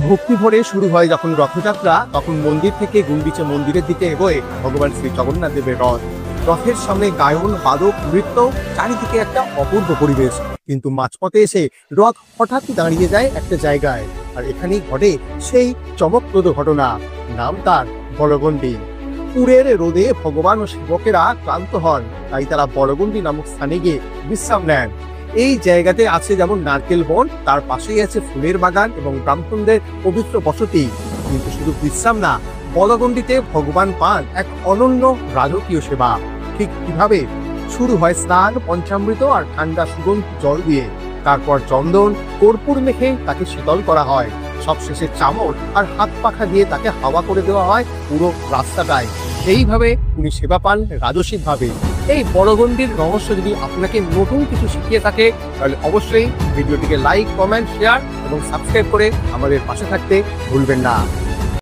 ভক্তি ভরে শুরু হয় যখন রথযাত্রা, তখন মন্দির থেকে গুন্ডিচা মন্দিরের দিকে এগোয় ভগবান শ্রী জগন্নাথ দেবের রথ। রথের সামনে গায়ন, বাদক, নৃত্য, চারিদিকে একটা অপূর্ব পরিবেশ। কিন্তু মাঝপথে এসে রথ হঠাৎই দাঁড়িয়ে যায় একটা জায়গায়, আর এখানেই ঘটে সেই চমকপ্রদ ঘটনা। নাম তার বড়গন্ডি। পুরের রোদে ভগবান ও সেবকেরা ক্লান্ত হন, তাই তারা বড়গন্ডি নামক স্থানে গিয়ে বিশ্রাম নেন। এই জায়গাতে আছে যেমন নারকেল বন, তার পাশেই আছে ফুলের বাগান এবং ব্রাহ্মণদের পবিত্র বসতি। কিন্তু শুধু বিশ্রাম না, বড়গন্ডিতে ভগবান পান এক অনন্য রাজকীয় সেবা। ঠিক কিভাবে? শুরু হয় স্নান, পঞ্চামৃত আর ঠান্ডা সুগন্ধ জল দিয়ে। তারপর চন্দন, কর্পূর মেখে তাকে শীতল করা হয়। সবশেষে চামর আর হাত পাখা দিয়ে তাকে হাওয়া করে দেওয়া হয় পুরো রাস্তাটায়। এইভাবে উনি সেবা পান রাজসিকভাবে। এই বড়গন্ডির রহস্য যদি আপনাকে নতুন কিছু শিখিয়ে থাকে, তাহলে অবশ্যই ভিডিওটিকে লাইক, কমেন্ট, শেয়ার এবং সাবস্ক্রাইব করে আমাদের পাশে থাকতে ভুলবেন না।